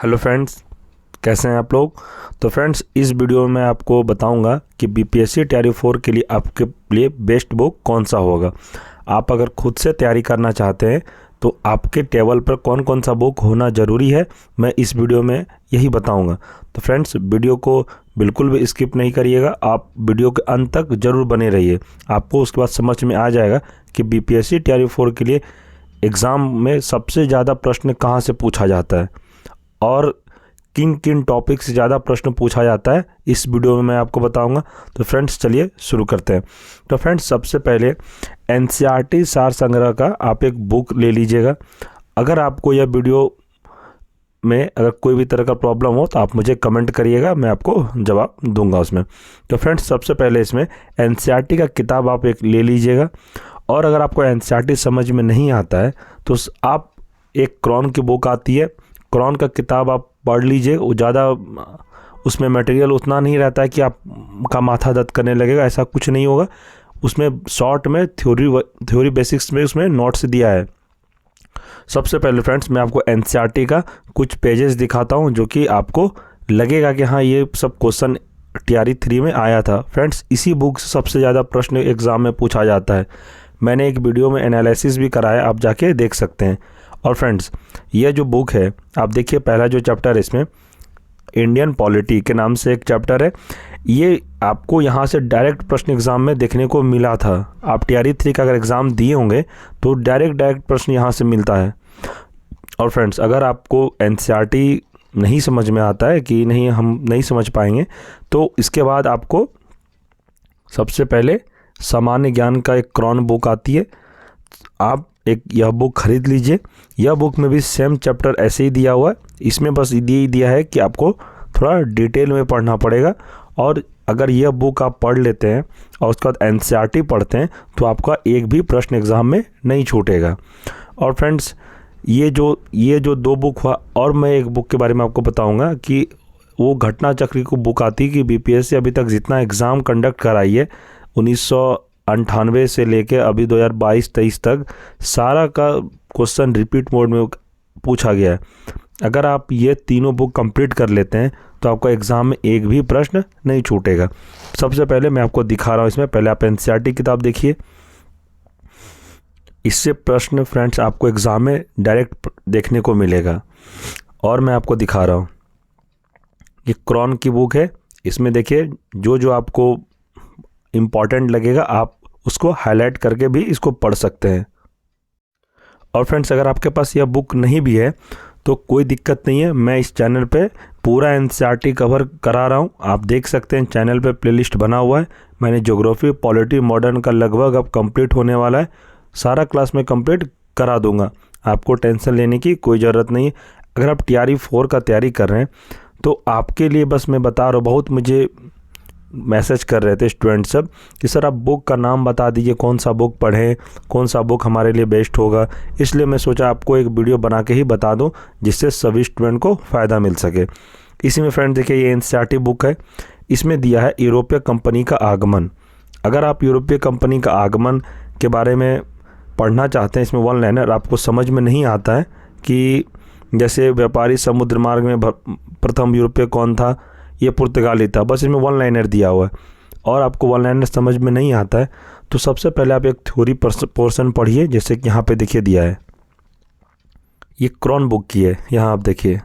Hello friends, कैसे हैं आप लोग। तो फ्रेंड्स, इस वीडियो में मैं आपको बताऊंगा कि बीपीएससी तैयारी 4 के लिए आपके लिए बेस्ट बुक कौन सा होगा। आप अगर खुद से तैयारी करना चाहते हैं तो आपके टेबल पर कौन कौन सा बुक होना ज़रूरी है, मैं इस वीडियो में यही बताऊंगा। तो फ्रेंड्स, वीडियो को बिल्कुल भी स्किप नहीं करिएगा, आप वीडियो के अंत तक ज़रूर बने रहिए। आपको उसके बाद समझ में आ जाएगा कि बीपीएससी तैयारी 4 के लिए एग्ज़ाम में सबसे ज़्यादा प्रश्न कहाँ से पूछा जाता है और किन किन टॉपिक से ज़्यादा प्रश्न पूछा जाता है, इस वीडियो में मैं आपको बताऊंगा। तो फ्रेंड्स, चलिए शुरू करते हैं। तो फ्रेंड्स, सबसे पहले एनसीईआरटी सार संग्रह का आप एक बुक ले लीजिएगा। अगर आपको यह वीडियो में अगर कोई भी तरह का प्रॉब्लम हो तो आप मुझे कमेंट करिएगा, मैं आपको जवाब दूंगा उसमें। तो फ्रेंड्स, सबसे पहले इसमें एनसीईआरटी का किताब आप एक ले लीजिएगा। और अगर आपको एनसीईआरटी समझ में नहीं आता है तो आप एक क्रॉन की बुक आती है, क्रॉन का किताब आप पढ़ लीजिए। वो ज़्यादा उसमें मटेरियल उतना नहीं रहता है कि आपका माथा दर्द करने लगेगा, ऐसा कुछ नहीं होगा। उसमें शॉर्ट में थ्योरी बेसिक्स में उसमें नोट्स दिया है। सबसे पहले फ्रेंड्स, मैं आपको एनसीईआरटी का कुछ पेजेस दिखाता हूं जो कि आपको लगेगा कि हाँ, ये सब क्वेश्चन टीआरई 3 में आया था। फ्रेंड्स, इसी बुक से सबसे ज़्यादा प्रश्न एग्ज़ाम में पूछा जाता है। मैंने एक वीडियो में एनालिसिस भी कराया, आप जाके देख सकते हैं। और फ्रेंड्स, ये जो बुक है, आप देखिए, पहला जो चैप्टर है इसमें इंडियन पॉलिटी के नाम से एक चैप्टर है। ये आपको यहाँ से डायरेक्ट प्रश्न एग्ज़ाम में देखने को मिला था। आप टीआरई 3 का अगर एग्ज़ाम दिए होंगे तो डायरेक्ट प्रश्न यहाँ से मिलता है। और फ्रेंड्स, अगर आपको एनसीईआरटी नहीं समझ में आता है कि नहीं, हम नहीं समझ पाएंगे, तो इसके बाद आपको सबसे पहले सामान्य ज्ञान का एक क्रॉन बुक आती है, आप एक यह बुक खरीद लीजिए। यह बुक में भी सेम चैप्टर ऐसे ही दिया हुआ है, इसमें बस ये दिया है कि आपको थोड़ा डिटेल में पढ़ना पड़ेगा। और अगर यह बुक आप पढ़ लेते हैं और उसके बाद एनसीईआरटी पढ़ते हैं तो आपका एक भी प्रश्न एग्ज़ाम में नहीं छूटेगा। और फ्रेंड्स, ये जो दो बुक हुआ, और मैं एक बुक के बारे में आपको बताऊंगा कि वो घटना चक्र की बुक आती है कि बीपीएससी अभी तक जितना एग्ज़ाम कंडक्ट कराई है 1998 से लेके अभी 2022-23 तक, सारा का क्वेश्चन रिपीट मोड में पूछा गया है। अगर आप ये तीनों बुक कंप्लीट कर लेते हैं तो आपका एग्ज़ाम में एक भी प्रश्न नहीं छूटेगा। सबसे पहले मैं आपको दिखा रहा हूँ, इसमें पहले आप एनसीईआरटी किताब देखिए। इससे प्रश्न फ्रेंड्स आपको एग्ज़ाम में डायरेक्ट देखने को मिलेगा। और मैं आपको दिखा रहा हूँ, ये क्रॉन की बुक है। इसमें देखिए, जो आपको इम्पॉर्टेंट लगेगा आप उसको हाईलाइट करके भी इसको पढ़ सकते हैं। और फ्रेंड्स, अगर आपके पास यह बुक नहीं भी है तो कोई दिक्कत नहीं है, मैं इस चैनल पे पूरा एनसीईआरटी कवर करा रहा हूँ। आप देख सकते हैं चैनल पे प्लेलिस्ट बना हुआ है। मैंने ज्योग्राफी, पॉलिटी, मॉडर्न का लगभग अब कंप्लीट होने वाला है, सारा क्लास में कंप्लीट करा दूंगा। आपको टेंशन लेने की कोई ज़रूरत नहीं है। अगर आप टीआरई 4 का तैयारी कर रहे हैं तो आपके लिए बस मैं बता रहा हूँ, बहुत मुझे मैसेज कर रहे थे स्टूडेंट सब कि सर आप बुक का नाम बता दीजिए, कौन सा बुक पढ़ें, कौन सा बुक हमारे लिए बेस्ट होगा। इसलिए मैं सोचा आपको एक वीडियो बना के ही बता दूं जिससे सभी स्टूडेंट को फ़ायदा मिल सके। इसी में फ्रेंड देखिए, ये एनसीईआरटी बुक है, इसमें दिया है यूरोपीय कंपनी का आगमन। अगर आप यूरोपीय कंपनी का आगमन के बारे में पढ़ना चाहते हैं, इसमें वन लाइनर आपको समझ में नहीं आता है कि जैसे व्यापारी समुद्र मार्ग में प्रथम यूरोपीय कौन था, ये पुर्तगाली था, बस इसमें वन लाइनर दिया हुआ है और आपको वन लाइनर समझ में नहीं आता है तो सबसे पहले आप एक थ्योरी पोर्शन पढ़िए। जैसे कि यहाँ पे देखिए दिया है, ये क्रॉन बुक की है। यहाँ आप देखिए,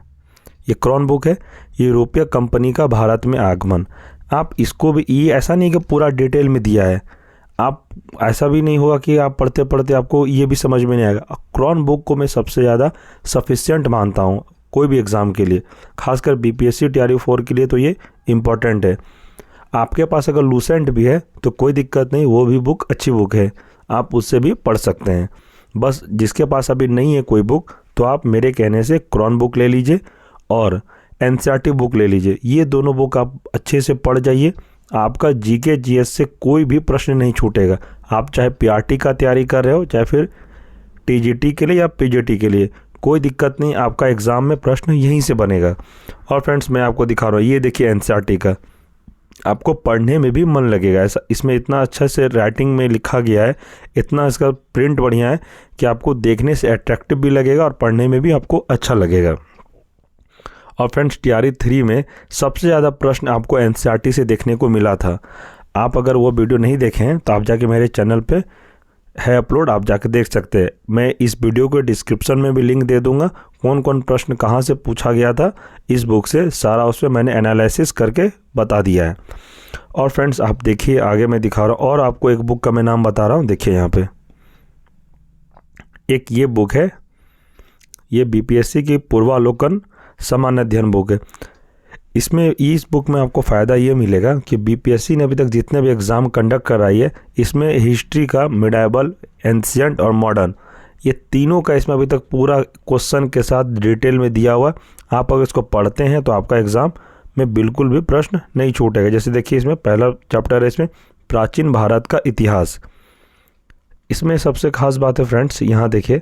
ये क्रॉन बुक है, यूरोपीय कंपनी का भारत में आगमन। आप इसको भी, ये ऐसा नहीं कि पूरा डिटेल में दिया है, आप ऐसा भी नहीं होगा कि आप पढ़ते पढ़ते आपको ये भी समझ में नहीं आएगा। क्रॉन बुक को मैं सबसे ज़्यादा सफिशिएंट मानता हूँ कोई भी एग्ज़ाम के लिए, खासकर बीपीएससी टीआरई 4 के लिए तो ये इम्पॉर्टेंट है। आपके पास अगर लूसेंट भी है तो कोई दिक्कत नहीं, वो भी बुक अच्छी बुक है, आप उससे भी पढ़ सकते हैं। बस जिसके पास अभी नहीं है कोई बुक तो आप मेरे कहने से क्रॉन बुक ले लीजिए और एनसीईआरटी बुक ले लीजिए। ये दोनों बुक आप अच्छे से पढ़ जाइए, आपका जीके जीएस से कोई भी प्रश्न नहीं छूटेगा। आप चाहे पीआरटी का तैयारी कर रहे हो, चाहे फिर टीजीटी के लिए या पीजीटी के लिए, कोई दिक्कत नहीं, आपका एग्ज़ाम में प्रश्न यहीं से बनेगा। और फ्रेंड्स, मैं आपको दिखा रहा हूँ, ये देखिए एनसीईआरटी का, आपको पढ़ने में भी मन लगेगा। ऐसा इसमें इतना अच्छा से राइटिंग में लिखा गया है, इतना इसका प्रिंट बढ़िया है कि आपको देखने से अट्रैक्टिव भी लगेगा और पढ़ने में भी आपको अच्छा लगेगा। और फ्रेंड्स तैयारी 3 में सबसे ज़्यादा प्रश्न आपको एनसीईआरटी से देखने को मिला था। आप अगर वो वीडियो नहीं देखें तो आप जाके मेरे चैनल पे है अपलोड, आप जाके देख सकते हैं। मैं इस वीडियो के डिस्क्रिप्शन में भी लिंक दे दूंगा, कौन कौन प्रश्न कहाँ से पूछा गया था इस बुक से, सारा उसमें मैंने एनालिसिस करके बता दिया है। और फ्रेंड्स आप देखिए, आगे मैं दिखा रहा हूँ और आपको एक बुक का मैं नाम बता रहा हूँ। देखिए यहाँ पे एक ये बुक है, ये बीपीएससी की पूर्वालोकन सामान्य अध्ययन बुक है। इसमें इस बुक में आपको फ़ायदा ये मिलेगा कि बीपीएससी ने अभी तक जितने भी एग्ज़ाम कंडक्ट कराई है, इसमें हिस्ट्री का, मिडाइवल, एंशिएंट और मॉडर्न, ये तीनों का इसमें अभी तक पूरा क्वेश्चन के साथ डिटेल में दिया हुआ है। आप अगर इसको पढ़ते हैं तो आपका एग्ज़ाम में बिल्कुल भी प्रश्न नहीं छूटेगा। जैसे देखिए इसमें पहला चैप्टर है इसमें प्राचीन भारत का इतिहास। इसमें सबसे खास बात है फ्रेंड्स, यहाँ देखिए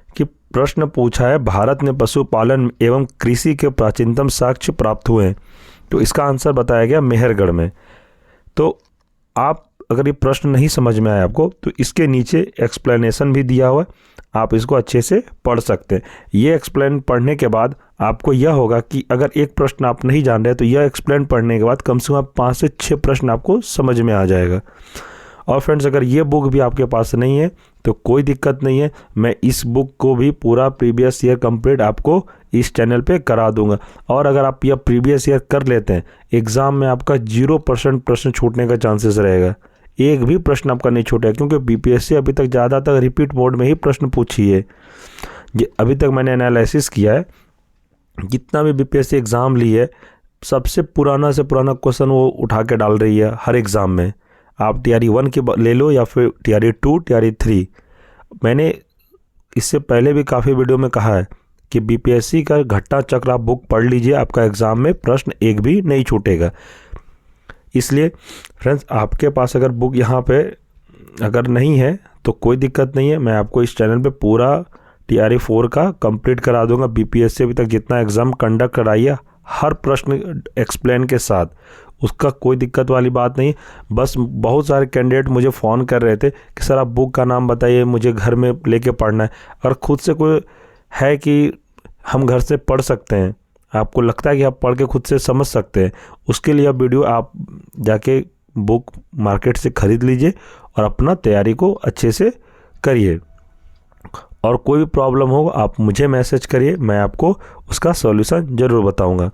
कि प्रश्न पूछा है भारत में पशुपालन एवं कृषि के प्राचीनतम साक्ष्य प्राप्त हुए हैं। तो इसका आंसर बताया गया मेहरगढ़ में। तो आप अगर ये प्रश्न नहीं समझ में आया आपको तो इसके नीचे एक्सप्लेनेशन भी दिया हुआ है, आप इसको अच्छे से पढ़ सकते हैं। ये एक्सप्लेन पढ़ने के बाद आपको यह होगा कि अगर एक प्रश्न आप नहीं जान रहे तो यह एक्सप्लेन पढ़ने के बाद कम से कम 5 से 6 प्रश्न आपको समझ में आ जाएगा। और फ्रेंड्स अगर ये बुक भी आपके पास नहीं है तो कोई दिक्कत नहीं है, मैं इस बुक को भी पूरा प्रीवियस ईयर कंप्लीट आपको इस चैनल पे करा दूंगा। और अगर आप यह प्रीवियस ईयर कर लेते हैं, एग्ज़ाम में आपका 0% प्रश्न छूटने का चांसेस रहेगा। एक भी प्रश्न आपका नहीं छूटेगा, क्योंकि बीपीएससी अभी तक ज़्यादातर रिपीट मोड में ही प्रश्न पूछी है। अभी तक मैंने एनालिसिस किया है, जितना भी बीपीएससी एग्ज़ाम ली है, सबसे पुराना से पुराना क्वेश्चन वो उठा के डाल रही है हर एग्ज़ाम में। आप तैयारी 1 की ले लो या फिर तैयारी 2, तैयारी 3। मैंने इससे पहले भी काफ़ी वीडियो में कहा है कि बीपीएससी का घटना चक्र आप बुक पढ़ लीजिए, आपका एग्ज़ाम में प्रश्न एक भी नहीं छूटेगा। इसलिए फ्रेंड्स आपके पास अगर बुक यहाँ पे अगर नहीं है तो कोई दिक्कत नहीं है, मैं आपको इस चैनल पे पूरा तैयारी 4 का कंप्लीट करा दूंगा। बीपीएससी अभी तक जितना एग्ज़ाम कंडक्ट कराई है, हर प्रश्न एक्सप्लेन के साथ, उसका कोई दिक्कत वाली बात नहीं। बस बहुत सारे कैंडिडेट मुझे फ़ोन कर रहे थे कि सर आप बुक का नाम बताइए, मुझे घर में लेके पढ़ना है। अगर खुद से कोई है कि हम घर से पढ़ सकते हैं, आपको लगता है कि आप पढ़ के खुद से समझ सकते हैं, उसके लिए अब वीडियो आप जाके बुक मार्केट से ख़रीद लीजिए और अपना तैयारी को अच्छे से करिए। और कोई भी प्रॉब्लम हो आप मुझे मैसेज करिए, मैं आपको उसका सॉल्यूशन ज़रूर बताऊंगा।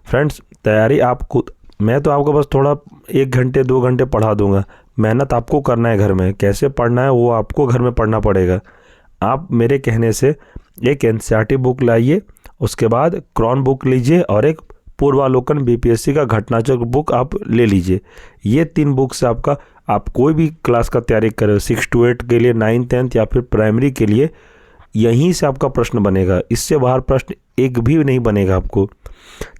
फ्रेंड्स तैयारी आप खुद, मैं तो आपको बस थोड़ा 1 घंटे 2 घंटे पढ़ा दूंगा, मेहनत आपको करना है घर में। कैसे पढ़ना है वो आपको घर में पढ़ना पड़ेगा। आप मेरे कहने से एक एनसीईआरटी बुक लाइए, उसके बाद क्रॉन बुक लीजिए और एक पूर्वालोकन बीपीएससी का घटनाचक्र बुक आप ले लीजिए। ये 3 बुक से आपका, आप कोई भी क्लास का तैयारी करें, 6 to 8 के लिए, 9th 10th या फिर प्राइमरी के लिए, यहीं से आपका प्रश्न बनेगा। इससे बाहर प्रश्न एक भी नहीं बनेगा आपको।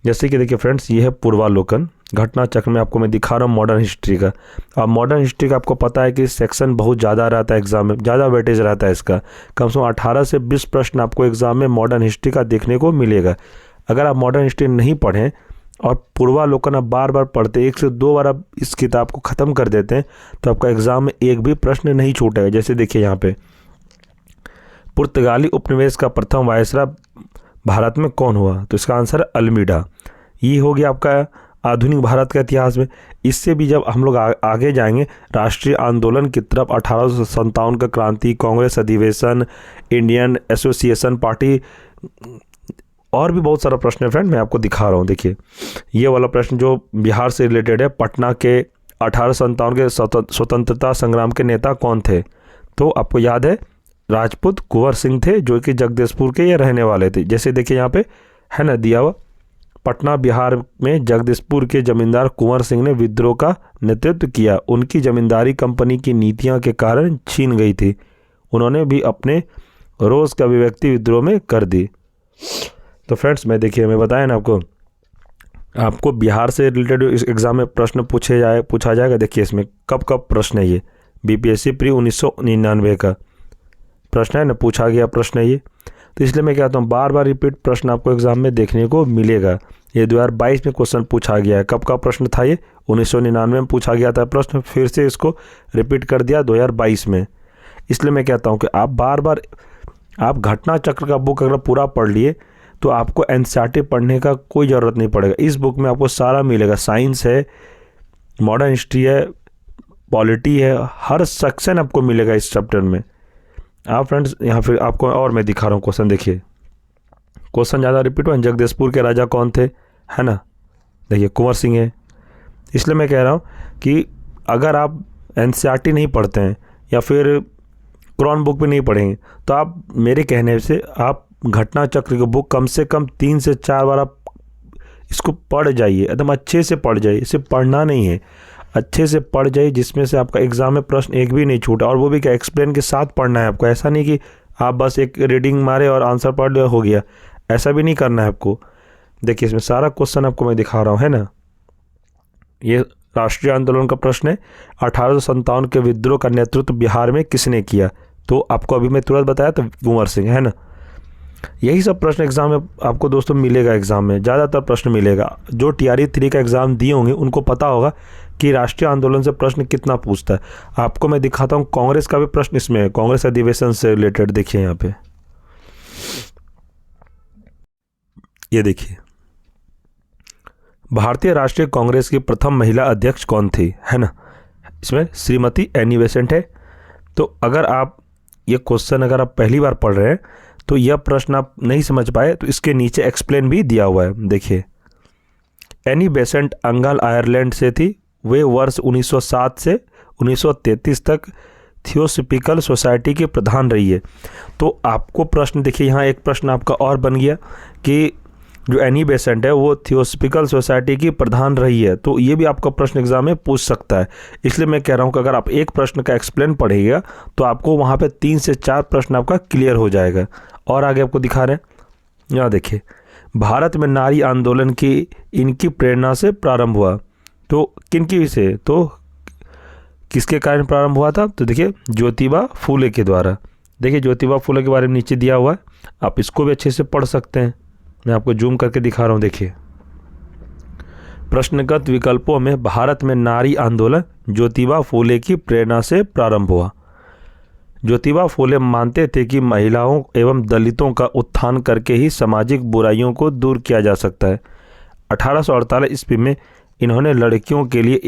जैसे कि देखिए फ्रेंड्स, ये है पूर्वालोकन घटना चक्र में आपको मैं दिखा रहा हूँ मॉडर्न हिस्ट्री का। अब मॉडर्न हिस्ट्री का आपको पता है कि सेक्शन बहुत ज़्यादा रहता है, एग्जाम में ज़्यादा वेटेज रहता है इसका। कम से कम 18 से 20 प्रश्न आपको एग्जाम में मॉडर्न हिस्ट्री का देखने को मिलेगा। अगर आप मॉडर्न हिस्ट्री नहीं पढ़ें और पूर्वालोकन आप बार बार पढ़ते, 1 से 2 बार आप इस किताब को ख़त्म कर देते हैं, तो आपका एग्ज़ाम में एक भी प्रश्न नहीं छूटेगा। जैसे देखिए यहाँ पे, पुर्तगाली उपनिवेश का प्रथम वायसराय भारत में कौन हुआ? तो इसका आंसर है अल्मीडा। ये हो गया आपका आधुनिक भारत का इतिहास में। इससे भी जब हम लोग आगे जाएंगे राष्ट्रीय आंदोलन की तरफ, 1857 का क्रांति, कांग्रेस अधिवेशन, इंडियन एसोसिएशन पार्टी, और भी बहुत सारा प्रश्न है फ्रेंड, मैं आपको दिखा रहा हूँ। देखिए ये वाला प्रश्न जो बिहार से रिलेटेड है, पटना के 1857 के स्वतंत्रता संग्राम के नेता कौन थे? तो आपको याद है राजपूत कुंवर सिंह थे, जो कि जगदीशपुर के ये रहने वाले थे। जैसे देखिए यहाँ पे है ना दिया हुआ, पटना बिहार में जगदीशपुर के जमींदार कुंवर सिंह ने विद्रोह का नेतृत्व किया। उनकी जमींदारी कंपनी की नीतियां के कारण छीन गई थी। उन्होंने भी अपने रोज का अभिव्यक्ति विद्रोह में कर दी। तो फ्रेंड्स मैं देखिए, मैं बताया ना आपको बिहार से रिलेटेड इस एग्जाम में प्रश्न पूछा जाएगा। देखिए इसमें कब प्रश्न है, ये बीपीएससी प्री 1999 का प्रश्न है ना, पूछा गया प्रश्न है ये। तो इसलिए मैं कहता हूँ बार बार रिपीट प्रश्न आपको एग्जाम में देखने को मिलेगा। ये 2022 में क्वेश्चन पूछा गया है। कब का प्रश्न था ये? 1999 में पूछा गया था प्रश्न, फिर से इसको रिपीट कर दिया 2022 में। इसलिए मैं कहता हूँ कि आप बार बार आप घटना चक्र का बुक अगर पूरा पढ़ लिए तो आपको एनसीईआरटी पढ़ने का कोई ज़रूरत नहीं पड़ेगा। इस बुक में आपको सारा मिलेगा, साइंस है, मॉडर्न हिस्ट्री है, पॉलिटी है, हर सेक्शन आपको मिलेगा इस चैप्टर में। आप फ्रेंड्स यहाँ फिर आपको और मैं दिखा रहा हूँ क्वेश्चन, देखिए क्वेश्चन ज़्यादा रिपीट हुआ। जगदीशपुर के राजा कौन थे, है ना, देखिए कुंवर सिंह है। इसलिए मैं कह रहा हूँ कि अगर आप एनसीईआरटी नहीं पढ़ते हैं या फिर क्रॉन बुक भी नहीं पढ़ेंगे तो आप मेरे कहने से आप घटना चक्र की बुक कम से कम 3 से 4 बार आप इसको पढ़ जाइए, एकदम अच्छे से पढ़ जाइए। इसे पढ़ना नहीं है, अच्छे से पढ़ जाइए, जिसमें से आपका एग्ज़ाम में प्रश्न एक भी नहीं छूटा। और वो भी क्या, एक्सप्लेन के साथ पढ़ना है आपको। ऐसा नहीं कि आप बस एक रीडिंग मारे और आंसर पढ़ लिया हो गया, ऐसा भी नहीं करना है आपको। देखिए इसमें सारा क्वेश्चन आपको मैं दिखा रहा हूँ, है ना। ये राष्ट्रीय आंदोलन का प्रश्न है, 1857 के विद्रोह का नेतृत्व बिहार में किसने किया? तो आपको अभी मैं तुरंत बताया तो कुंवर सिंह, है ना। यही सब प्रश्न एग्जाम में आपको दोस्तों मिलेगा, एग्जाम में ज़्यादातर प्रश्न मिलेगा। जो TRE 3 का एग्ज़ाम दिए होंगे उनको पता होगा कि राष्ट्रीय आंदोलन से प्रश्न कितना पूछता है। आपको मैं दिखाता हूँ, कांग्रेस का भी प्रश्न इसमें है, कांग्रेस अधिवेशन से रिलेटेड। देखिए यहाँ पे, ये देखिए, भारतीय राष्ट्रीय कांग्रेस की प्रथम महिला अध्यक्ष कौन थी, है ना। इसमें श्रीमती एनी बेसेंट है। तो अगर आप ये क्वेश्चन अगर आप पहली बार पढ़ रहे हैं तो यह प्रश्न आप नहीं समझ पाए तो इसके नीचे एक्सप्लेन भी दिया हुआ है। देखिए, एनी बेसेंट अंगाल आयरलैंड से थी। वे वर्ष 1907 से 1933 तक थियोसॉफिकल सोसाइटी की प्रधान रही है। तो आपको प्रश्न देखिए, यहाँ एक प्रश्न आपका और बन गया कि जो एनी बेसेंट है वो थियोसॉफिकल सोसाइटी की प्रधान रही है। तो ये भी आपका प्रश्न एग्जाम में पूछ सकता है। इसलिए मैं कह रहा हूँ कि अगर आप एक प्रश्न का एक्सप्लेन पढ़िएगा तो आपको वहाँ पे 3 से 4 प्रश्न आपका क्लियर हो जाएगा। और आगे आपको दिखा रहे हैं, यहाँ देखिए, भारत में नारी आंदोलन की इनकी प्रेरणा से प्रारंभ हुआ। तो किनकी से, तो किसके कारण प्रारंभ हुआ था? तो देखिए, ज्योतिबा फूले के द्वारा। देखिए ज्योतिबा फूले के बारे में नीचे दिया हुआ है, आप इसको भी अच्छे से पढ़ सकते हैं। मैं आपको जूम करके दिखा रहा हूँ। देखिए, प्रश्नगत विकल्पों में भारत में नारी आंदोलन ज्योतिबा फूले की प्रेरणा से प्रारंभ हुआ। ज्योतिबा फूले मानते थे कि महिलाओं एवं दलितों का उत्थान करके ही सामाजिक बुराइयों को दूर किया जा सकता है। 1848 ईस्वी में इन्होंने लड़कियों के लिए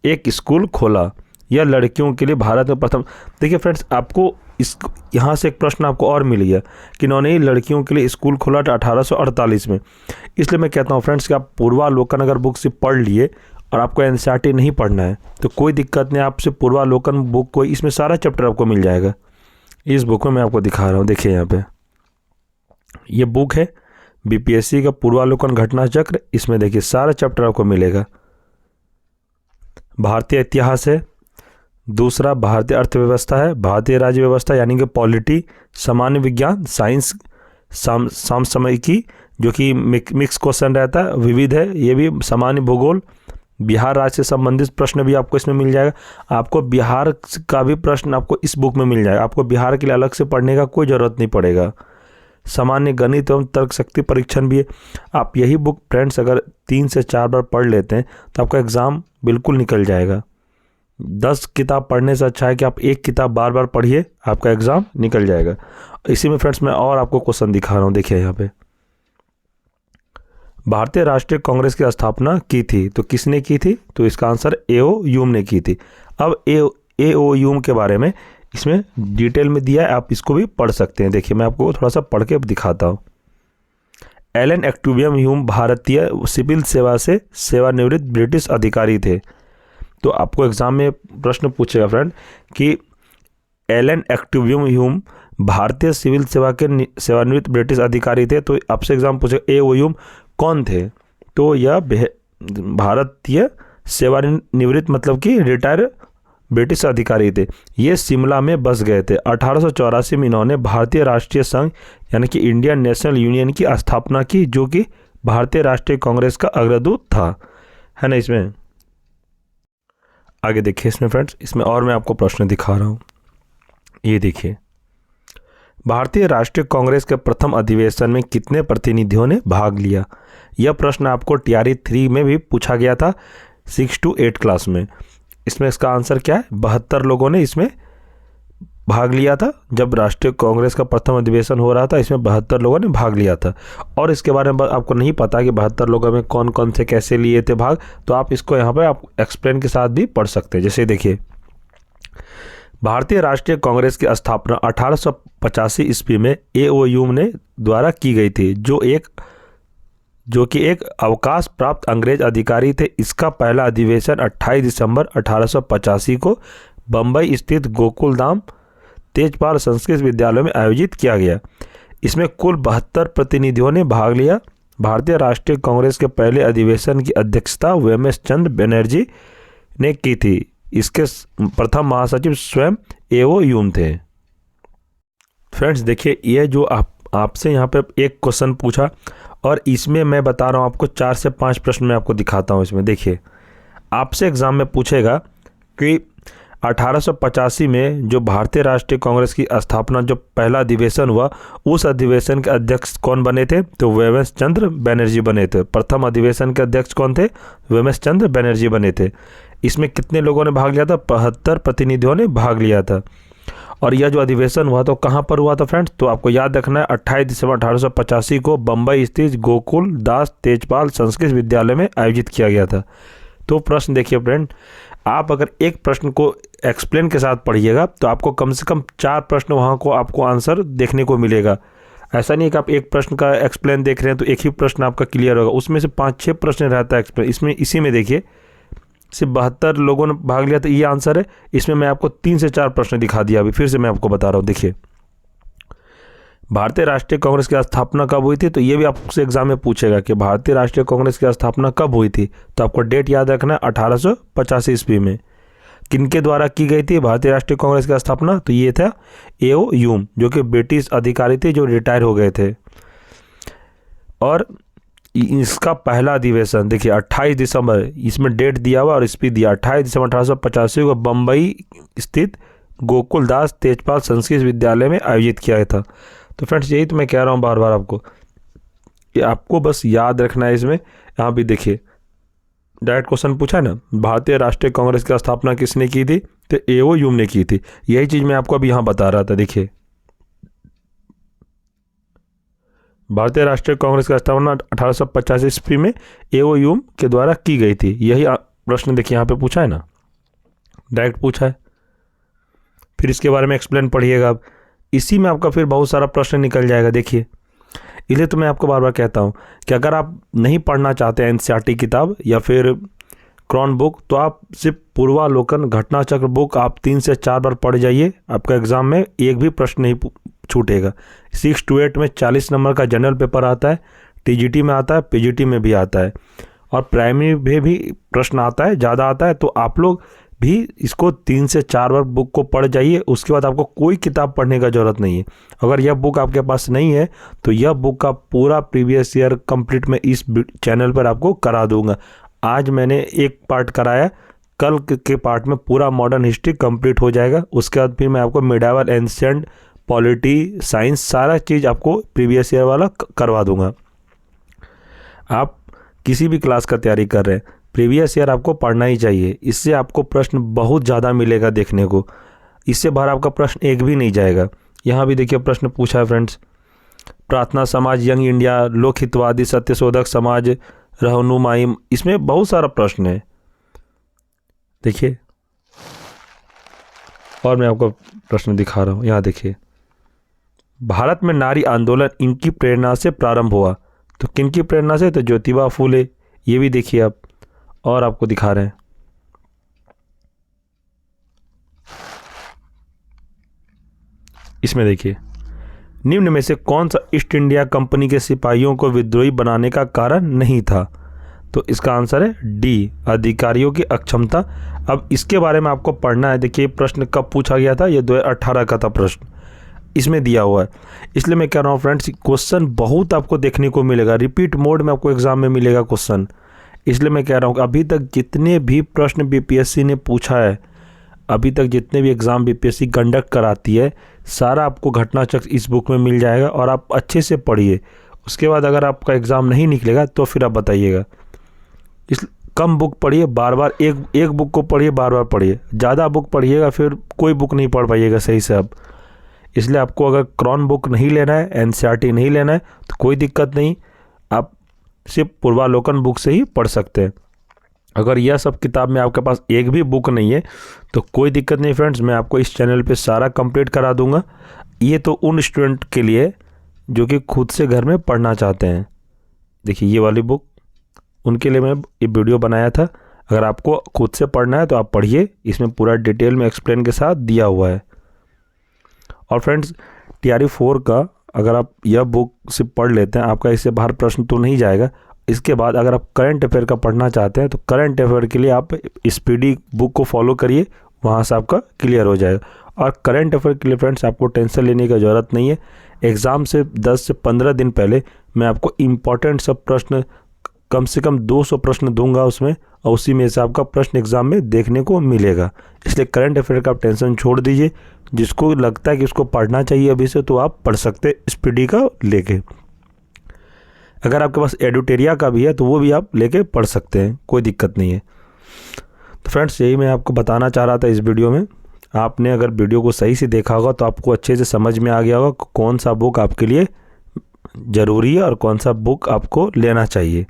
एक स्कूल खोला। यह लड़कियों के लिए भारत में प्रथम। देखिए फ्रेंड्स, आपको इस यहाँ से एक प्रश्न आपको और मिल गया कि इन्होंने लड़कियों के लिए स्कूल खोला था 1848 में। इसलिए मैं कहता हूँ फ्रेंड्स कि आप पूर्वालोकन अगर बुक से पढ़ लिए और आपको एनसीईआरटी नहीं पढ़ना है तो कोई दिक्कत नहीं, आपसे पूर्वालोकन बुक को, इसमें सारा चैप्टर आपको मिल जाएगा। इस बुक में मैं आपको दिखा रहा हूँ, देखिए यहाँ पे ये बुक है BPSC का पूर्वालोकन घटना चक्र। इसमें देखिए सारा चैप्टर आपको मिलेगा। भारतीय इतिहास है, दूसरा भारतीय अर्थव्यवस्था है, भारतीय राज्य व्यवस्था यानी कि पॉलिटी, सामान्य विज्ञान, साइंस, समसामयिकी जो कि मिक्स क्वेश्चन रहता है, विविध है, ये भी सामान्य, भूगोल, बिहार राज्य से संबंधित प्रश्न भी आपको इसमें मिल जाएगा। आपको बिहार का भी प्रश्न आपको इस बुक में मिल जाएगा। आपको बिहार के लिए अलग से पढ़ने का कोई ज़रूरत नहीं पड़ेगा। सामान्य गणित एवं तर्क शक्ति परीक्षण भी है। आप यही बुक फ्रेंड्स अगर 3 से 4 बार पढ़ लेते हैं तो आपका एग्ज़ाम बिल्कुल निकल जाएगा। 10 किताब पढ़ने से अच्छा है कि आप एक किताब बार बार पढ़िए, आपका एग्ज़ाम निकल जाएगा। इसी में फ्रेंड्स मैं और आपको क्वेश्चन दिखा रहा हूँ। देखिए यहाँ पे, भारतीय राष्ट्रीय कांग्रेस की स्थापना की थी तो किसने की थी? तो इसका आंसर A.O. ह्यूम ने की थी। अब A.O. ह्यूम के बारे में इसमें डिटेल में दिया है, आप इसको भी पढ़ सकते हैं। देखिए मैं आपको थोड़ा सा पढ़ के दिखाता हूँ। एलन एक्टिवियम ह्यूम भारतीय सिविल सेवा से सेवानिवृत्त ब्रिटिश अधिकारी थे। तो आपको एग्जाम में प्रश्न पूछेगा फ्रेंड कि एलन एक्टिवियम ह्यूम भारतीय सिविल सेवा के सेवानिवृत्त ब्रिटिश अधिकारी थे। तो आपसे एग्जाम पूछेगा A.O. ह्यूम कौन थे? तो यह भारतीय सेवानिवृत्त मतलब कि रिटायर ब्रिटिश अधिकारी थे। ये शिमला में बस गए थे। 1884 में इन्होंने भारतीय राष्ट्रीय संघ यानी कि इंडियन नेशनल यूनियन की स्थापना की, जो कि भारतीय राष्ट्रीय कांग्रेस का अग्रदूत था, है ना। इसमें आगे देखिए, इसमें फ्रेंड्स इसमें और मैं आपको प्रश्न दिखा रहा हूँ। ये देखिए, भारतीय राष्ट्रीय कांग्रेस के प्रथम अधिवेशन में कितने प्रतिनिधियों ने भाग लिया? यह प्रश्न आपको TRE 3 में भी पूछा गया था 6 to 8 क्लास में। इसमें इसका आंसर क्या है? 72 लोगों ने इसमें भाग लिया था जब राष्ट्रीय कांग्रेस का प्रथम अधिवेशन हो रहा था, इसमें 72 लोगों ने भाग लिया था। और इसके बारे में आपको नहीं पता कि 72 लोगों में कौन कौन से कैसे लिए थे भाग, तो आप इसको यहाँ पर आप एक्सप्लेन के साथ भी पढ़ सकते हैं। जैसे देखिए, भारतीय राष्ट्रीय कांग्रेस की स्थापना 1885 ईस्वी में AOU ने द्वारा की गई थी, जो कि एक अवकाश प्राप्त अंग्रेज अधिकारी थे। इसका पहला अधिवेशन 28 दिसंबर 1885 को बम्बई स्थित गोकुलधाम तेजपाल संस्कृत विद्यालय में आयोजित किया गया। इसमें कुल 72 प्रतिनिधियों ने भाग लिया। भारतीय राष्ट्रीय कांग्रेस के पहले अधिवेशन की अध्यक्षता वेमेश चंद्र बनर्जी ने की थी। इसके प्रथम महासचिव स्वयं AOU थे। फ्रेंड्स देखिए, ये जो आपसे यहाँ पे एक क्वेश्चन पूछा और इसमें मैं बता रहा हूँ आपको 4 से 5 प्रश्न मैं आपको दिखाता हूँ। इसमें देखिए, आपसे एग्जाम में पूछेगा कि 1885 में जो भारतीय राष्ट्रीय कांग्रेस की स्थापना जो पहला अधिवेशन हुआ, उस अधिवेशन के अध्यक्ष कौन बने थे? तो वेमेश चंद्र बनर्जी बने थे। प्रथम अधिवेशन के अध्यक्ष कौन थे? वेमेश चंद्र बनर्जी बने थे। इसमें कितने लोगों ने भाग लिया था? 72 प्रतिनिधियों ने भाग लिया था। और यह जो अधिवेशन हुआ तो कहाँ पर हुआ था फ्रेंड्स? तो आपको याद रखना है 28 दिसंबर 1885 को बम्बई स्थित गोकुल दास तेजपाल संस्कृत विद्यालय में आयोजित किया गया था। तो प्रश्न देखिए फ्रेंड, आप अगर एक प्रश्न को एक्सप्लेन के साथ पढ़िएगा तो आपको कम से कम 4 प्रश्न वहाँ को आपको आंसर देखने को मिलेगा। ऐसा नहीं कि आप एक प्रश्न का एक्सप्लेन देख रहे हैं तो एक ही प्रश्न आपका क्लियर होगा, उसमें से 5-6 प्रश्न रहता है एक्सप्लेन। इसी में देखिए, सिर्फ 72 लोगों ने भाग लिया तो ये आंसर है। इसमें मैं आपको 3 से 4 प्रश्न दिखा दिया। अभी फिर से मैं आपको बता रहा हूँ। देखिए, भारतीय राष्ट्रीय कांग्रेस की स्थापना कब हुई थी? तो ये भी आपसे एग्जाम में पूछेगा कि भारतीय राष्ट्रीय कांग्रेस की स्थापना कब हुई थी। तो आपको डेट याद रखना है 1885 ईस्वी में। किनके द्वारा की गई थी भारतीय राष्ट्रीय कांग्रेस की स्थापना? तो ये था AOU, जो कि ब्रिटिश अधिकारी थे जो रिटायर हो गए थे। और इसका पहला अधिवेशन देखिए 28 दिसंबर, इसमें डेट दिया हुआ और ईस्वी दिया 28 दिसंबर 1885 को बम्बई स्थित गोकुलदास तेजपाल संस्कृत विद्यालय में आयोजित किया था। तो फ्रेंड्स, यही तो मैं कह रहा हूँ बार बार आपको कि आपको बस याद रखना है। इसमें यहाँ भी देखिए, डायरेक्ट क्वेश्चन पूछा है ना, भारतीय राष्ट्रीय कांग्रेस की स्थापना किसने की थी? तो AOU ने की थी। यही चीज़ मैं आपको अभी यहाँ बता रहा था। देखिए, भारतीय राष्ट्रीय कांग्रेस की स्थापना 1885 ईस्वी में AOU के द्वारा की गई थी। यही प्रश्न देखिए यहाँ पे पूछा है ना, डायरेक्ट पूछा है। फिर इसके बारे में एक्सप्लेन पढ़िएगा आप, इसी में आपका फिर बहुत सारा प्रश्न निकल जाएगा। देखिए, इसलिए तो मैं आपको बार बार कहता हूँ कि अगर आप नहीं पढ़ना चाहते हैं NCERT किताब या फिर क्रॉन बुक, तो आप सिर्फ पूर्वालोकन घटना चक्र बुक आप 3 से 4 बार पढ़ जाइए। आपका एग्जाम में एक भी प्रश्न नहीं छूटेगा। 6 to 8 में 40 नंबर का जनरल पेपर आता है, TGT में आता है, PGT में भी आता है, और प्राइमरी में भी प्रश्न आता है, ज़्यादा आता है। तो आप लोग भी इसको 3 से 4 बार बुक को पढ़ जाइए। उसके बाद आपको कोई किताब पढ़ने का ज़रूरत नहीं है। अगर यह बुक आपके पास नहीं है तो यह बुक का पूरा प्रीवियस ईयर कंप्लीट मैं इस चैनल पर आपको करा दूंगा। आज मैंने एक पार्ट कराया, कल के पार्ट में पूरा मॉडर्न हिस्ट्री कंप्लीट हो जाएगा। उसके बाद फिर मैं आपको मिडाइवल, एंशिएंट, पॉलिटी, साइंस, सारा चीज़ आपको प्रीवियस ईयर वाला करवा दूंगा। आप किसी भी क्लास का तैयारी कर रहे हैं, प्रीवियस ईयर आपको पढ़ना ही चाहिए। इससे आपको प्रश्न बहुत ज़्यादा मिलेगा देखने को। इससे बाहर आपका प्रश्न एक भी नहीं जाएगा। यहाँ भी देखिए प्रश्न पूछा है फ्रेंड्स, प्रार्थना समाज, यंग इंडिया, लोकहितवादी, सत्यशोधक समाज, रहनुमाई, इसमें बहुत सारा प्रश्न है। देखिए, और मैं आपको प्रश्न दिखा रहा हूँ। यहाँ देखिए, भारत में नारी आंदोलन इनकी प्रेरणा से प्रारंभ हुआ। तो किनकी प्रेरणा से? तो ज्योतिबा फूले। ये भी देखिए आप, और आपको दिखा रहे हैं। इसमें देखिए, निम्न में से कौन सा ईस्ट इंडिया कंपनी के सिपाहियों को विद्रोही बनाने का कारण नहीं था? तो इसका आंसर है डी, अधिकारियों की अक्षमता। अब इसके बारे में आपको पढ़ना है। देखिए, प्रश्न कब पूछा गया था? ये 2018 का था प्रश्न, इसमें दिया हुआ है। इसलिए मैं कह रहा हूँ फ्रेंड्स, क्वेश्चन बहुत आपको देखने को मिलेगा, रिपीट मोड में आपको एग्जाम में मिलेगा क्वेश्चन। इसलिए मैं कह रहा हूँ कि अभी तक जितने भी प्रश्न BPSC ने पूछा है, अभी तक जितने भी एग्ज़ाम BPSC कंडक्ट कराती है, सारा आपको घटना चक्र इस बुक में मिल जाएगा। और आप अच्छे से पढ़िए। उसके बाद अगर आपका एग्ज़ाम नहीं निकलेगा तो फिर आप बताइएगा। इस कम बुक पढ़िए, बार बार एक बुक को पढ़िए, बार बार पढ़िए। ज़्यादा बुक पढ़िएगा फिर कोई बुक नहीं पढ़ पाइएगा सही से आप। इसलिए आपको अगर क्रॉन बुक नहीं लेना है, एनसीईआरटी नहीं लेना है तो कोई दिक्कत नहीं, आप सिर्फ पूर्वालोकन बुक से ही पढ़ सकते हैं। अगर यह सब किताब में आपके पास एक भी बुक नहीं है तो कोई दिक्कत नहीं फ्रेंड्स, मैं आपको इस चैनल पे सारा कंप्लीट करा दूंगा। ये तो उन स्टूडेंट के लिए जो कि खुद से घर में पढ़ना चाहते हैं। देखिए ये वाली बुक, उनके लिए मैं ये वीडियो बनाया था। अगर आपको खुद से पढ़ना है तो आप पढ़िए, इसमें पूरा डिटेल में एक्सप्लेन के साथ दिया हुआ है। और फ्रेंड्स TRE 4 का अगर आप यह बुक से पढ़ लेते हैं, आपका इससे बाहर प्रश्न तो नहीं जाएगा। इसके बाद अगर आप करंट अफेयर का पढ़ना चाहते हैं तो करंट अफेयर के लिए आप स्पीडी बुक को फॉलो करिए, वहाँ से आपका क्लियर हो जाएगा। और करंट अफेयर के लिए फ्रेंड्स आपको टेंशन लेने की ज़रूरत नहीं है। एग्ज़ाम से 10 से 15 दिन पहले मैं आपको इम्पॉर्टेंट सब प्रश्न, कम से कम 200 प्रश्न दूंगा उसमें, और उसी में से आपका प्रश्न एग्ज़ाम में देखने को मिलेगा। इसलिए करंट अफेयर का आप टेंशन छोड़ दीजिए। जिसको लगता है कि उसको पढ़ना चाहिए अभी से, तो आप पढ़ सकते स्पीडी का लेके। अगर आपके पास एडुटेरिया का भी है तो वो भी आप लेके पढ़ सकते हैं, कोई दिक्कत नहीं है। तो फ्रेंड्स यही मैं आपको बताना चाह रहा था इस वीडियो में। आपने अगर वीडियो को सही से देखा होगा तो आपको अच्छे से समझ में आ गया होगा कौन सा बुक आपके लिए ज़रूरी है और कौन सा बुक आपको लेना चाहिए।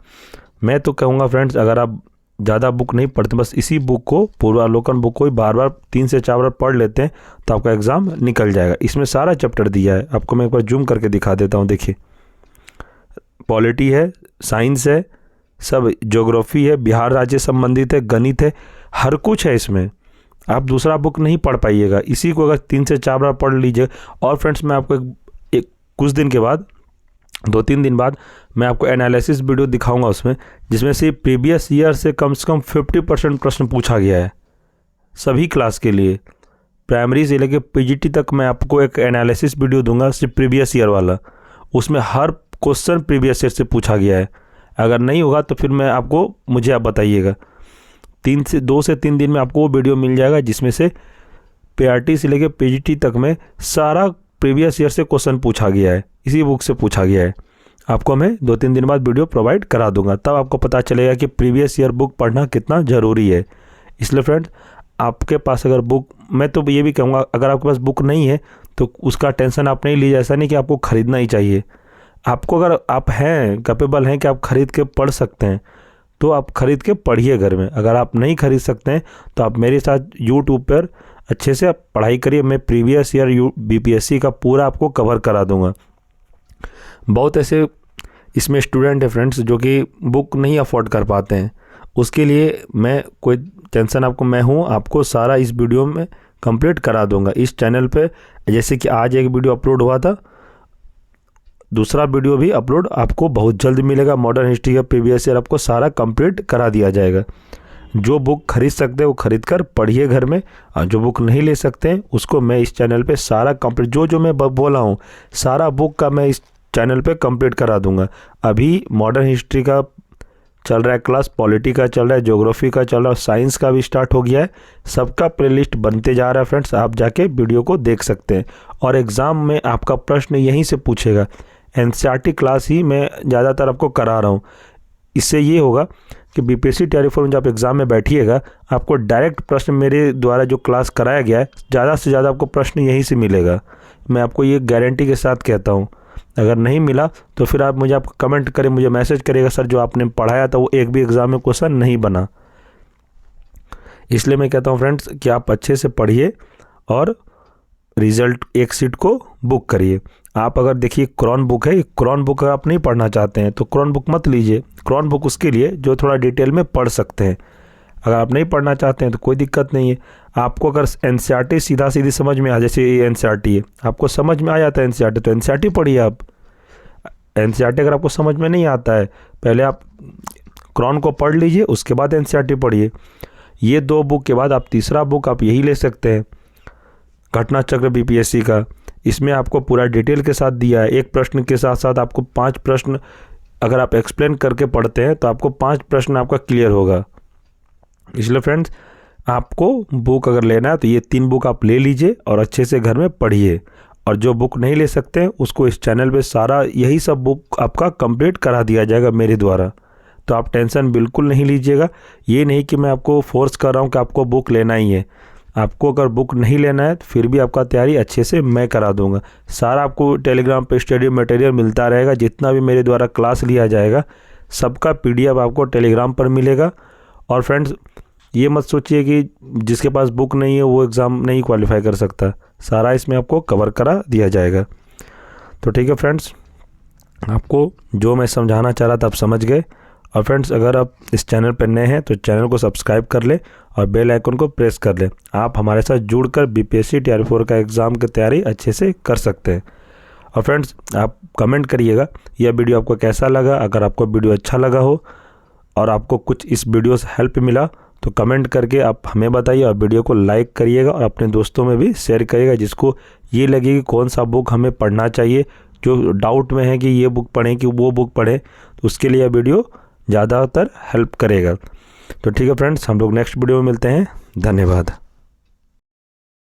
मैं तो कहूँगा फ्रेंड्स, अगर आप ज़्यादा बुक नहीं पढ़ते, बस इसी बुक को, पूर्वालोकन बुक को ही बार बार 3 से 4 बार पढ़ लेते हैं तो आपका एग्ज़ाम निकल जाएगा। इसमें सारा चैप्टर दिया है, आपको मैं एक बार जूम करके दिखा देता हूँ। देखिए पॉलिटी है, साइंस है, सब ज्योग्राफी है, बिहार राज्य संबंधित है, गणित है, हर कुछ है इसमें। आप दूसरा बुक नहीं पढ़ पाइएगा। इसी को अगर 3 से 4 बार पढ़ लीजिए। और फ्रेंड्स मैं आपको एक कुछ दिन के बाद, 2-3 दिन बाद मैं आपको एनालिसिस वीडियो दिखाऊंगा उसमें, जिसमें से प्रीवियस ईयर से कम 50% प्रश्न पूछा गया है सभी क्लास के लिए। प्राइमरी से लेकर PGT तक मैं आपको एक एनालिसिस वीडियो दूंगा सिर्फ प्रीवियस ईयर वाला। उसमें हर क्वेश्चन प्रीवियस ईयर से पूछा गया है। अगर नहीं होगा तो फिर मैं आपको, मुझे आप बताइएगा। 2 से 3 दिन में आपको वो वीडियो मिल जाएगा जिसमें से PRT से लेकर PGT तक में सारा प्रीवियस ईयर से क्वेश्चन पूछा गया है, इसी बुक से पूछा गया है। आपको मैं 2-3 दिन बाद वीडियो प्रोवाइड करा दूंगा, तब आपको पता चलेगा कि प्रीवियस ईयर बुक पढ़ना कितना ज़रूरी है। इसलिए फ्रेंड्स आपके पास अगर बुक, मैं तो ये भी कहूँगा अगर आपके पास बुक नहीं है तो उसका टेंशन आप नहीं लीजिए। ऐसा नहीं कि आपको ख़रीदना ही चाहिए। आपको अगर आप हैं कैपेबल हैं कि आप ख़रीद के पढ़ सकते हैं तो आप ख़रीद के पढ़िए घर में। अगर आप नहीं ख़रीद सकते हैं तो आप मेरे साथ यूट्यूब पर अच्छे से आप पढ़ाई करिए। मैं प्रीवियस ईयर BPSC का पूरा आपको कवर करा दूंगा। बहुत ऐसे इसमें स्टूडेंट है फ्रेंड्स जो कि बुक नहीं अफोर्ड कर पाते हैं, उसके लिए मैं, कोई टेंशन आपको, मैं हूँ, आपको सारा इस वीडियो में कंप्लीट करा दूंगा इस चैनल पे। जैसे कि आज एक वीडियो अपलोड हुआ था, दूसरा वीडियो भी अपलोड आपको बहुत जल्द मिलेगा। मॉडर्न हिस्ट्री का प्रीवियस ईयर आपको सारा कंप्लीट करा दिया जाएगा। जो बुक खरीद सकते हैं वो खरीद कर पढ़िए घर में, और जो बुक नहीं ले सकते हैं उसको मैं इस चैनल पे सारा कंप्लीट, जो मैं बोला हूँ सारा बुक का मैं इस चैनल पे कंप्लीट करा दूंगा। अभी मॉडर्न हिस्ट्री का चल रहा है क्लास, पॉलिटी का चल रहा है, ज्योग्राफी का चल रहा है, साइंस का भी स्टार्ट हो गया है। सबका प्लेलिस्ट बनते जा रहा है फ्रेंड्स, आप जाके वीडियो को देख सकते हैं। और एग्ज़ाम में आपका प्रश्न यहीं से पूछेगा। NCERT क्लास ही मैं ज़्यादातर आपको करा रहा हूँ। इससे ये होगा कि BPSC TRE 4 में जब आप एग्ज़ाम में बैठिएगा, आपको डायरेक्ट प्रश्न मेरे द्वारा जो क्लास कराया गया है, ज़्यादा से ज़्यादा आपको प्रश्न यहीं से मिलेगा। मैं आपको ये गारंटी के साथ कहता हूँ। अगर नहीं मिला तो फिर आप मुझे कमेंट करें, मुझे मैसेज करिएगा, सर जो आपने पढ़ाया था वो एक भी एग्ज़ाम में क्वेश्चन नहीं बना। इसलिए मैं कहता हूँ फ्रेंड्स कि आप अच्छे से पढ़िए और रिज़ल्ट एक सीट को बुक करिए। आप अगर देखिए क्रॉन बुक है, क्रॉन बुक अगर आप नहीं पढ़ना चाहते हैं तो क्रॉन बुक मत लीजिए। क्रॉन बुक उसके लिए जो थोड़ा डिटेल में पढ़ सकते हैं। अगर आप नहीं पढ़ना चाहते हैं तो कोई दिक्कत नहीं है। आपको अगर NCERT सीधा सीधी समझ में आ, जैसे ये NCERT है, आपको समझ में आ जाता है NCERT, तो NCERT पढ़िए आप। NCERT अगर आपको समझ में नहीं आता है, पहले आप क्रॉन को पढ़ लीजिए, उसके बाद NCERT पढ़िए। ये 2 बुक के बाद आप तीसरा बुक आप यही ले सकते हैं, घटना चक्र BPSC का। इसमें आपको पूरा डिटेल के साथ दिया है। एक प्रश्न के साथ साथ आपको 5 प्रश्न, अगर आप एक्सप्लेन करके पढ़ते हैं तो आपको 5 प्रश्न आपका क्लियर होगा। इसलिए फ्रेंड्स आपको बुक अगर लेना है तो ये 3 बुक आप ले लीजिए और अच्छे से घर में पढ़िए। और जो बुक नहीं ले सकते हैं उसको इस चैनल पे सारा यही सब बुक आपका कंप्लीट करा दिया जाएगा मेरे द्वारा। तो आप टेंशन बिल्कुल नहीं लीजिएगा। ये नहीं कि मैं आपको फोर्स कर रहा हूँ कि आपको बुक लेना ही है। आपको अगर बुक नहीं लेना है तो फिर भी आपका तैयारी अच्छे से मैं करा दूंगा। सारा आपको टेलीग्राम पे स्टडी मटेरियल मिलता रहेगा। जितना भी मेरे द्वारा क्लास लिया जाएगा सबका PDF आपको टेलीग्राम पर मिलेगा। और फ्रेंड्स, ये मत सोचिए कि जिसके पास बुक नहीं है वो एग्ज़ाम नहीं क्वालिफाई कर सकता। सारा इसमें आपको कवर करा दिया जाएगा। तो ठीक है फ्रेंड्स, आपको जो मैं समझाना चाह रहा था आप समझ गए। और फ्रेंड्स, अगर आप इस चैनल पर नए हैं तो चैनल को सब्सक्राइब कर ले और बेल आइकन को प्रेस कर ले। आप हमारे साथ जुड़कर BPSC Tier 4 का एग्ज़ाम की तैयारी अच्छे से कर सकते हैं। और फ्रेंड्स, आप कमेंट करिएगा यह वीडियो आपको कैसा लगा। अगर आपको वीडियो अच्छा लगा हो और आपको कुछ इस वीडियो से हेल्प मिला तो कमेंट करके आप हमें बताइए और वीडियो को लाइक करिएगा और अपने दोस्तों में भी शेयर करिएगा जिसको ये लगे कि कौन सा बुक हमें पढ़ना चाहिए, जो डाउट में है कि ये बुक पढ़ें कि वो बुक पढ़ें, तो उसके लिए यह वीडियो ज़्यादातर हेल्प करेगा। तो ठीक है फ्रेंड्स, हम लोग नेक्स्ट वीडियो में मिलते हैं। धन्यवाद।